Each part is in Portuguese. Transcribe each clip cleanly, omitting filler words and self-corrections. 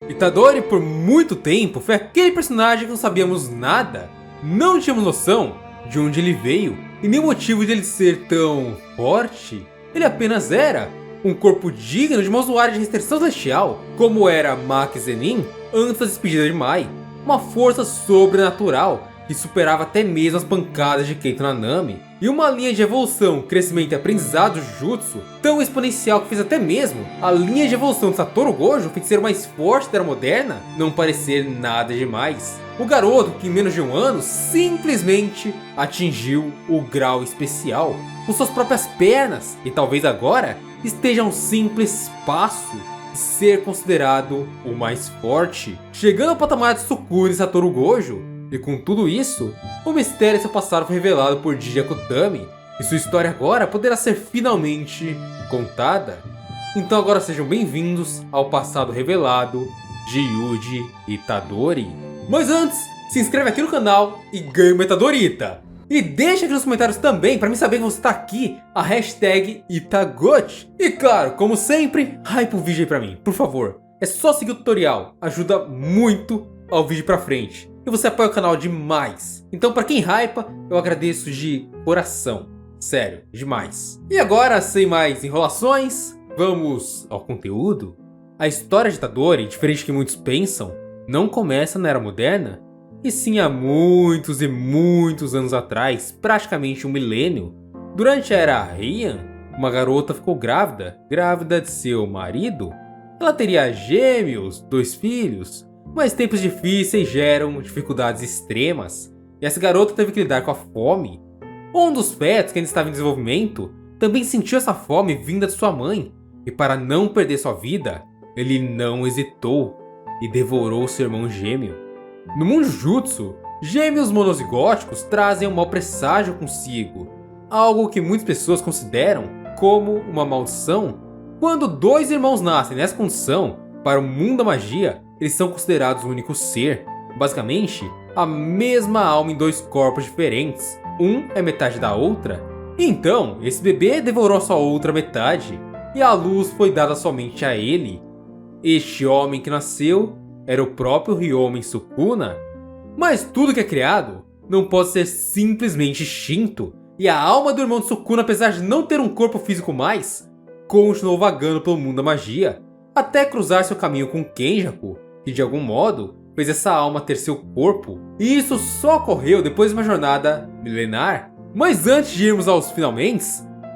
Itadori, por muito tempo, foi aquele personagem que não sabíamos nada, não tínhamos noção de onde ele veio e nem o motivo de ele ser tão forte. Ele apenas era um corpo digno de uma usuária de restrição celestial, como era Maki Zenin antes da despedida de Mai, uma força sobrenatural que superava até mesmo as pancadas de Keito Nanami, e uma linha de evolução, crescimento e aprendizado do Jutsu tão exponencial que fez até mesmo a linha de evolução de Satoru Gojo, o feiticeiro mais forte da Era Moderna, não parecer nada demais. O garoto que em menos de um ano simplesmente atingiu o grau especial com suas próprias pernas e talvez agora esteja a um simples passo de ser considerado o mais forte, chegando ao patamar de Sukuna e Satoru Gojo. E com tudo isso, o mistério de seu passado foi revelado por Jiji Akutami, e sua história agora poderá ser finalmente contada. Então agora sejam bem-vindos ao passado revelado de Yuji Itadori. Mas antes, se inscreve aqui no canal e ganha uma Itadorita! E deixa aqui nos comentários também para mim saber que você está aqui, a hashtag Itagote. E claro, como sempre, hype o vídeo aí pra mim, por favor. É só seguir o tutorial, ajuda muito ao vídeo pra frente. E você apoia o canal demais. Então para quem hypa, eu agradeço de coração. Sério, demais. E agora, sem mais enrolações, vamos ao conteúdo. A história de Itadori, diferente do que muitos pensam, não começa na Era Moderna, e sim há muitos e muitos anos atrás, praticamente um milênio. Durante a Era Heian, uma garota ficou grávida de seu marido. Ela teria gêmeos, 2 filhos, mas tempos difíceis geram dificuldades extremas, e essa garota teve que lidar com a fome. Um dos fetos, que ainda estava em desenvolvimento, também sentiu essa fome vinda de sua mãe, e para não perder sua vida, ele não hesitou e devorou seu irmão gêmeo. No mundo Jutsu, gêmeos monozigóticos trazem um mau presságio consigo, algo que muitas pessoas consideram como uma maldição. Quando 2 irmãos nascem nessa condição, para o mundo da magia, eles são considerados um único ser, basicamente a mesma alma em 2 corpos diferentes, um é metade da outra. Então, esse bebê devorou sua outra metade, e a luz foi dada somente a ele. Este homem que nasceu era o próprio Ryomen Sukuna. Mas tudo que é criado não pode ser simplesmente extinto, e a alma do irmão de Sukuna, apesar de não ter um corpo físico mais, continuou vagando pelo mundo da magia, até cruzar seu caminho com Kenjaku, que de algum modo fez essa alma ter seu corpo, e isso só ocorreu depois de uma jornada milenar. Mas antes de irmos aos finalmente,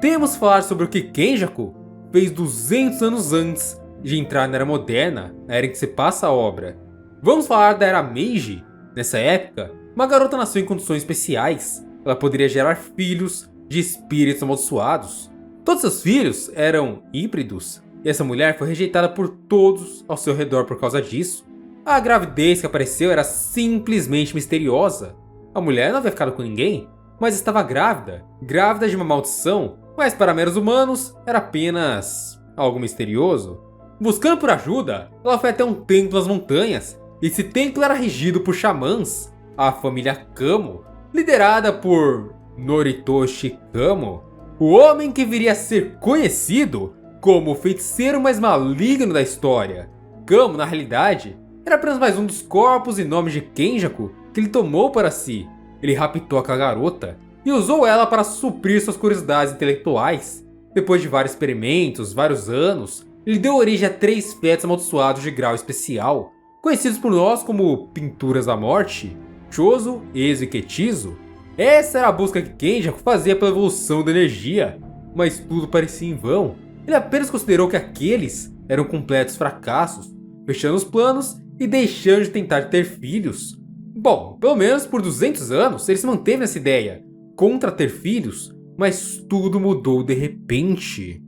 temos que falar sobre o que Kenjaku fez 200 anos antes de entrar na Era Moderna, a era em que se passa a obra. Vamos falar da Era Meiji. Nessa época, uma garota nasceu em condições especiais. Ela poderia gerar filhos de espíritos amaldiçoados. Todos seus filhos eram híbridos, e essa mulher foi rejeitada por todos ao seu redor por causa disso. A gravidez que apareceu era simplesmente misteriosa. A mulher não havia ficado com ninguém, mas estava grávida de uma maldição, mas para meros humanos era apenas algo misterioso. Buscando por ajuda, ela foi até um templo nas montanhas, e esse templo era regido por xamãs, a família Kamo, liderada por Noritoshi Kamo, o homem que viria a ser conhecido como o feiticeiro mais maligno da história. Kamo, na realidade, era apenas mais um dos corpos e nomes de Kenjaku que ele tomou para si. Ele raptou aquela garota e usou ela para suprir suas curiosidades intelectuais. Depois de vários experimentos, vários anos, ele deu origem a 3 fetos amaldiçoados de grau especial, conhecidos por nós como Pinturas da Morte, Chozo, Ezo e Ketizo. Essa era a busca que Kenjaku fazia pela evolução da energia, mas tudo parecia em vão. Ele apenas considerou que aqueles eram completos fracassos, fechando os planos e deixando de tentar ter filhos. Bom, pelo menos por 200 anos ele se manteve nessa ideia, contra ter filhos, mas tudo mudou de repente.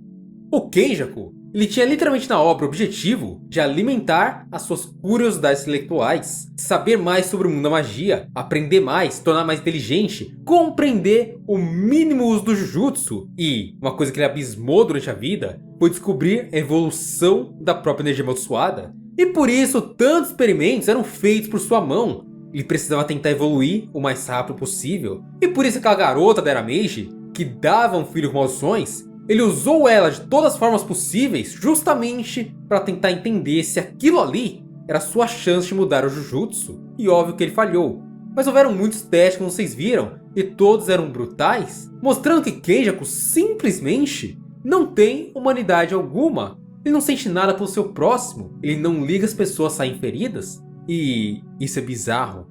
O Kenjaku, ele tinha literalmente na obra o objetivo de alimentar as suas curiosidades intelectuais, saber mais sobre o mundo da magia, aprender mais, tornar mais inteligente, compreender o mínimo uso do Jujutsu, e uma coisa que ele abismou durante a vida foi descobrir a evolução da própria energia amaldiçoada. E por isso tantos experimentos eram feitos por sua mão. Ele precisava tentar evoluir o mais rápido possível, e por isso aquela garota da Era Meiji, que dava um filho com maldições, ele usou ela de todas as formas possíveis justamente para tentar entender se aquilo ali era sua chance de mudar o Jujutsu, e óbvio que ele falhou. Mas houveram muitos testes como vocês viram, e todos eram brutais, mostrando que Kenjaku simplesmente não tem humanidade alguma. Ele não sente nada pelo seu próximo, ele não liga as pessoas a saírem feridas, e isso é bizarro.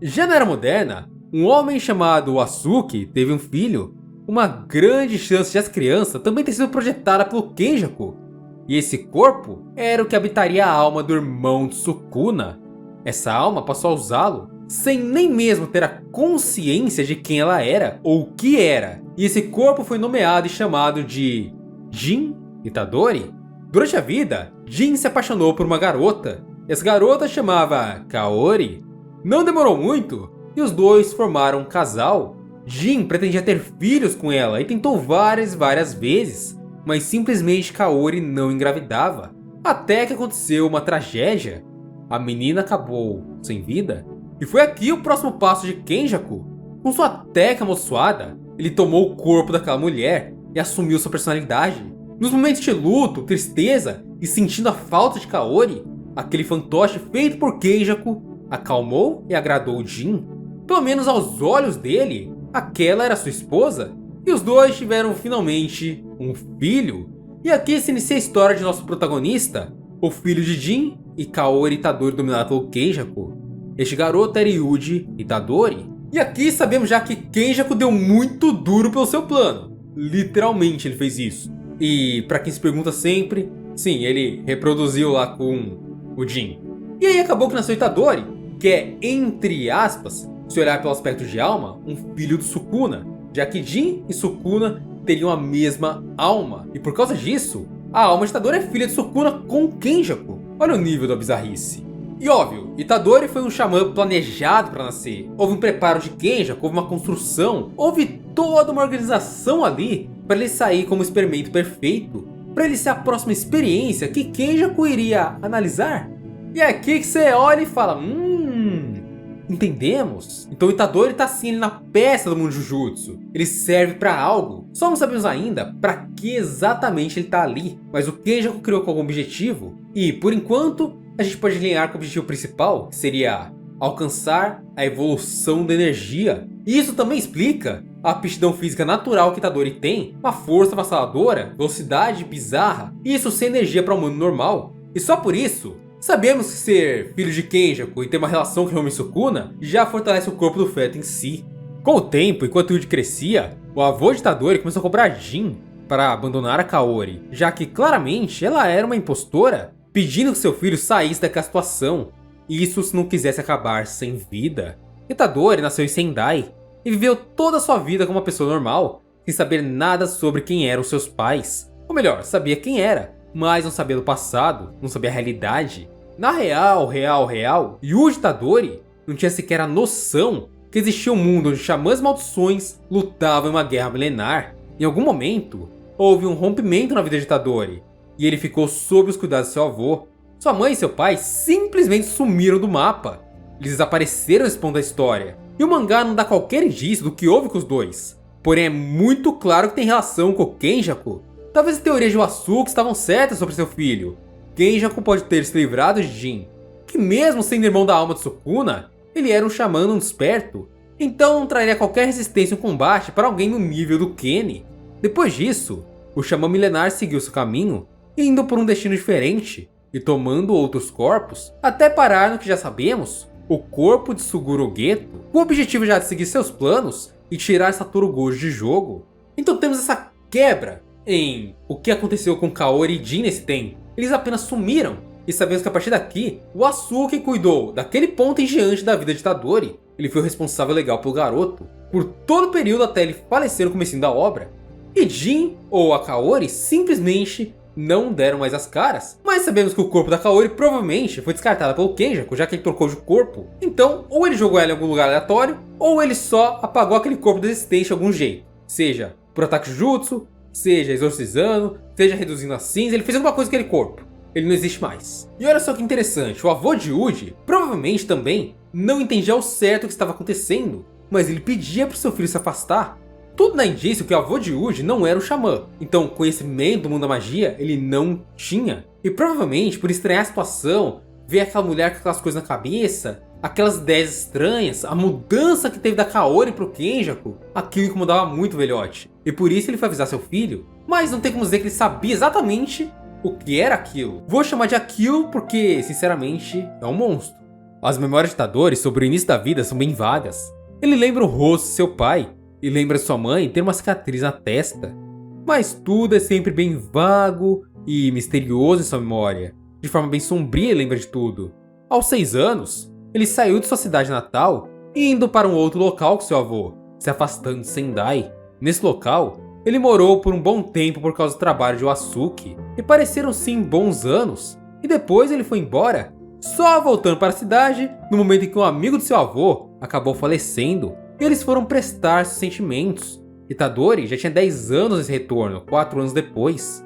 Já na Era Moderna, um homem chamado Asuki teve um filho. Uma grande chance de essa criança também ter sido projetada pelo Kenjaku. E esse corpo era o que habitaria a alma do irmão de Sukuna. Essa alma passou a usá-lo sem nem mesmo ter a consciência de quem ela era ou o que era. E esse corpo foi nomeado e chamado de Jin Itadori. Durante a vida, Jin se apaixonou por uma garota. Essa garota chamava Kaori. Não demorou muito e os dois formaram um casal. Jin pretendia ter filhos com ela e tentou várias vezes, mas simplesmente Kaori não engravidava. Até que aconteceu uma tragédia. A menina acabou sem vida. E foi aqui o próximo passo de Kenjaku. Com sua técnica amaldiçoada, ele tomou o corpo daquela mulher e assumiu sua personalidade. Nos momentos de luto, tristeza e sentindo a falta de Kaori, aquele fantoche feito por Kenjaku acalmou e agradou Jin. Pelo menos aos olhos dele, aquela era sua esposa, e os dois tiveram finalmente um filho. E aqui se inicia a história de nosso protagonista, o filho de Jin e Kaori Itadori, dominado pelo Kenjaku. Este garoto era Yuji Itadori. E aqui sabemos já que Kenjaku deu muito duro pelo seu plano. Literalmente ele fez isso. E para quem se pergunta sempre, sim, ele reproduziu lá com o Jin. E aí acabou que nasceu Itadori, que é, entre aspas, se olhar pelo aspecto de alma, um filho do Sukuna, já que Jin e Sukuna teriam a mesma alma. E por causa disso, a alma de Itadori é filha de Sukuna com Kenjaku. Olha o nível da bizarrice. E óbvio, Itadori foi um xamã planejado para nascer. Houve um preparo de Kenjaku, houve uma construção, houve toda uma organização ali para ele sair como experimento perfeito, para ele ser a próxima experiência que Kenjaku iria analisar. E é aqui que você olha e fala, entendemos? Então o Itadori tá assim na peça do mundo Jujutsu. Ele serve para algo. Só não sabemos ainda para que exatamente ele tá ali. Mas o Kenjaku criou com algum objetivo. E por enquanto, a gente pode alinhar com o objetivo principal, que seria alcançar a evolução da energia. E isso também explica a aptidão física natural que Itadori tem, uma força avassaladora, velocidade bizarra, e isso sem energia para um humano normal. E só por isso, sabemos que ser filho de Kenjaku e ter uma relação com Hiromi Sukuna já fortalece o corpo do feto em si. Com o tempo, enquanto Yuji crescia, o avô de Itadori começou a cobrar Jin para abandonar a Kaori, já que claramente ela era uma impostora, pedindo que seu filho saísse daquela situação, e isso se não quisesse acabar sem vida. Itadori nasceu em Sendai e viveu toda a sua vida como uma pessoa normal, sem saber nada sobre quem eram seus pais. Ou melhor, sabia quem era, mas não sabia do passado, não sabia a realidade. Na real, Yuji Itadori não tinha sequer a noção que existia um mundo onde xamãs e maldições lutavam em uma guerra milenar. Em algum momento, houve um rompimento na vida de Itadori, e ele ficou sob os cuidados de seu avô. Sua mãe e seu pai simplesmente sumiram do mapa. Eles desapareceram nesse ponto da história, e o mangá não dá qualquer indício do que houve com os dois. Porém é muito claro que tem relação com o Kenjaku. Talvez as teorias de Asuki estavam certas sobre seu filho. Kenjaku pode ter se livrado de Jin, que mesmo sendo irmão da alma de Sukuna, ele era um xamã não desperto, então não traria qualquer resistência no combate para alguém no nível do Kenny. Depois disso, o xamã milenar seguiu seu caminho, indo por um destino diferente, e tomando outros corpos, até parar no que já sabemos, o corpo de Suguru Geto, com o objetivo já de seguir seus planos e tirar Satoru Gojo de jogo. Então temos essa quebra em o que aconteceu com Kaori e Jin nesse tempo. Eles apenas sumiram, e sabemos que a partir daqui, o Asuki cuidou daquele ponto em diante da vida de Itadori. Ele foi o responsável legal pelo garoto, por todo o período até ele falecer no comecinho da obra. E Jin ou a Kaori simplesmente não deram mais as caras, mas sabemos que o corpo da Kaori provavelmente foi descartado pelo Kenjaku, já que ele trocou de corpo. Então, ou ele jogou ela em algum lugar aleatório, ou ele só apagou aquele corpo desistente de algum jeito. Seja por ataque jutsu, seja exorcizando, seja reduzindo a cinza, ele fez alguma coisa com aquele corpo. Ele não existe mais. E olha só que interessante, o avô de Yuji provavelmente também não entendia ao certo o que estava acontecendo, mas ele pedia para o seu filho se afastar. Tudo dá indício que o avô de Yuji não era um xamã, então conhecimento do mundo da magia ele não tinha. E provavelmente por estranhar a situação, ver aquela mulher com aquelas coisas na cabeça, aquelas ideias estranhas, a mudança que teve da Kaori pro Kenjaku, aquilo incomodava muito o velhote. E por isso ele foi avisar seu filho, mas não tem como dizer que ele sabia exatamente o que era aquilo. Vou chamar de aquilo porque, sinceramente, é um monstro. As memórias de Itadori sobre o início da vida são bem vagas. Ele lembra o rosto de seu pai e lembra de sua mãe ter uma cicatriz na testa. Mas tudo é sempre bem vago e misterioso em sua memória. De forma bem sombria ele lembra de tudo. Aos 6 anos, ele saiu de sua cidade natal e indo para um outro local com seu avô, se afastando de Sendai. Nesse local, ele morou por um bom tempo por causa do trabalho de Wasuki, e pareceram sim bons anos, e depois ele foi embora, só voltando para a cidade no momento em que um amigo de seu avô acabou falecendo, e eles foram prestar seus sentimentos. Itadori já tinha 10 anos nesse retorno, 4 anos depois.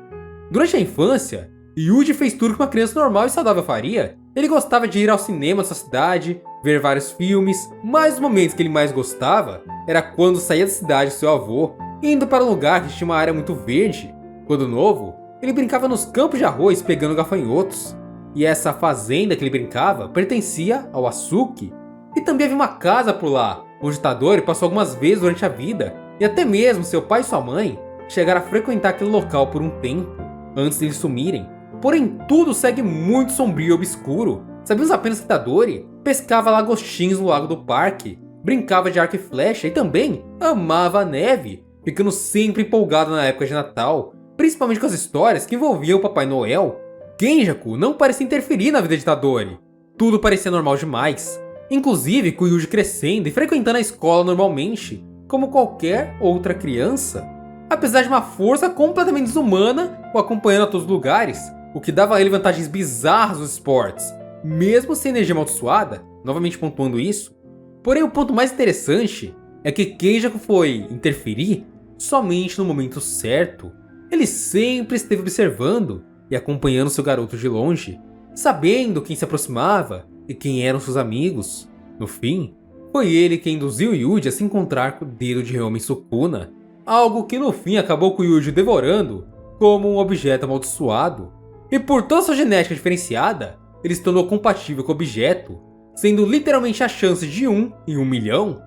Durante a infância, Yuji fez tudo que uma criança normal e saudável faria. Ele gostava de ir ao cinema da sua cidade, ver vários filmes, mas os momentos que ele mais gostava era quando saía da cidade de seu avô, indo para um lugar que tinha uma área muito verde. Quando novo, ele brincava nos campos de arroz pegando gafanhotos. E essa fazenda que ele brincava pertencia ao Asuki. E também havia uma casa por lá, onde Itadori passou algumas vezes durante a vida, e até mesmo seu pai e sua mãe chegaram a frequentar aquele local por um tempo, antes de eles sumirem. Porém, tudo segue muito sombrio e obscuro. Sabemos apenas que Itadori pescava lagostinhos no lago do parque, brincava de arco e flecha e também amava a neve, ficando sempre empolgado na época de Natal, principalmente com as histórias que envolviam o Papai Noel. Kenjaku não parecia interferir na vida de Itadori. Tudo parecia normal demais. Inclusive com Yuji crescendo e frequentando a escola normalmente, como qualquer outra criança. Apesar de uma força completamente desumana o acompanhando a todos os lugares, o que dava a ele vantagens bizarras nos esportes, mesmo sem energia amaldiçoada, novamente pontuando isso. Porém, o ponto mais interessante é que Kenjaku foi interferir somente no momento certo. Ele sempre esteve observando e acompanhando seu garoto de longe, sabendo quem se aproximava e quem eram seus amigos. No fim, foi ele quem induziu Yuji a se encontrar com o dedo de Ryomen Sukuna, algo que no fim acabou com Yuji devorando como um objeto amaldiçoado. E por toda sua genética diferenciada, ele se tornou compatível com o objeto, sendo literalmente a chance de 1 em 1 milhão.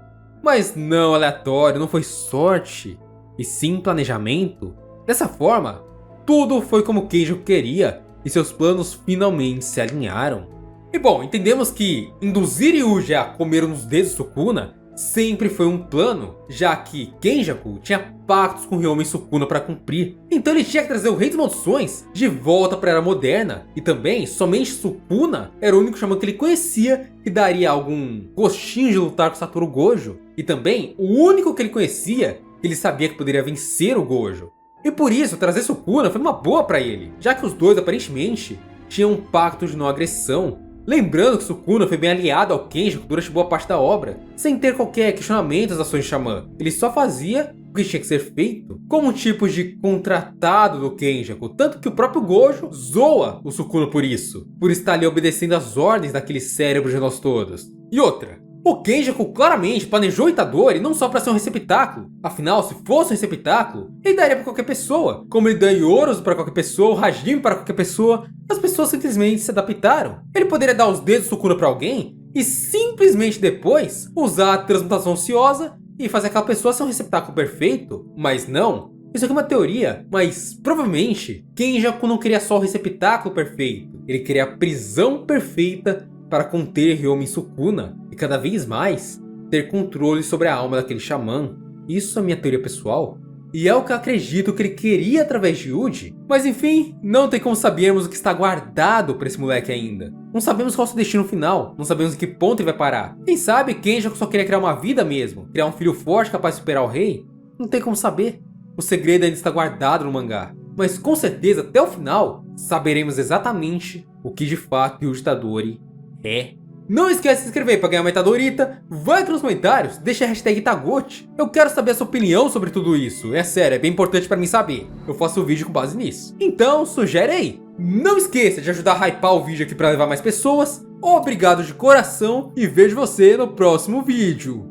Mas não aleatório, não foi sorte, e sim planejamento. Dessa forma, tudo foi como Kenjaku queria, e seus planos finalmente se alinharam. E bom, entendemos que induzir Yuji a comer um dos dedos de Sukuna sempre foi um plano, já que Kenjaku tinha pactos com Ryomen Sukuna para cumprir. Então ele tinha que trazer o Rei das Maldições de volta para a Era Moderna. E também, somente Sukuna era o único xamã que ele conhecia que daria algum gostinho de lutar com Satoru Gojo. E também, o único que ele conhecia que ele sabia que poderia vencer o Gojo. E por isso, trazer Sukuna foi uma boa para ele, já que os dois aparentemente tinham um pacto de não agressão. Lembrando que Sukuna foi bem aliado ao Kenjaku durante boa parte da obra, sem ter qualquer questionamento das ações de Xamã. Ele só fazia o que tinha que ser feito, como um tipo de contratado do Kenjaku, tanto que o próprio Gojo zoa o Sukuna por isso, por estar ali obedecendo às ordens daquele cérebro de nós todos. E outra, o Kenjaku claramente planejou Itadori não só para ser um receptáculo, afinal, se fosse um receptáculo, ele daria para qualquer pessoa, como ele deu Yoros para qualquer pessoa, o Hajime para qualquer pessoa. As pessoas simplesmente se adaptaram. Ele poderia dar os dedos de Sukuna para alguém e simplesmente depois usar a transmutação ociosa e fazer aquela pessoa ser um receptáculo perfeito, mas não. Isso aqui é uma teoria, mas provavelmente Kenjaku não queria só o receptáculo perfeito, ele queria a prisão perfeita para conter Ryomen Sukuna e cada vez mais ter controle sobre a alma daquele xamã. Isso é minha teoria pessoal. E é o que eu acredito que ele queria através de Yuji. Mas enfim, não tem como sabermos o que está guardado para esse moleque ainda. Não sabemos qual é o seu destino final, não sabemos em que ponto ele vai parar. Quem sabe Kenjaku só queria criar uma vida mesmo, criar um filho forte capaz de superar o rei? Não tem como saber. O segredo ainda está guardado no mangá. Mas com certeza, até o final, saberemos exatamente o que de fato Yuji Itadori é. Não esquece de se inscrever para ganhar uma Itadorita. Vai aqui nos comentários, deixa a hashtag Itagote. Eu quero saber a sua opinião sobre tudo isso. É sério, é bem importante para mim saber. Eu faço um vídeo com base nisso. Então, sugere aí. Não esqueça de ajudar a hypar o vídeo aqui para levar mais pessoas. Obrigado de coração e vejo você no próximo vídeo.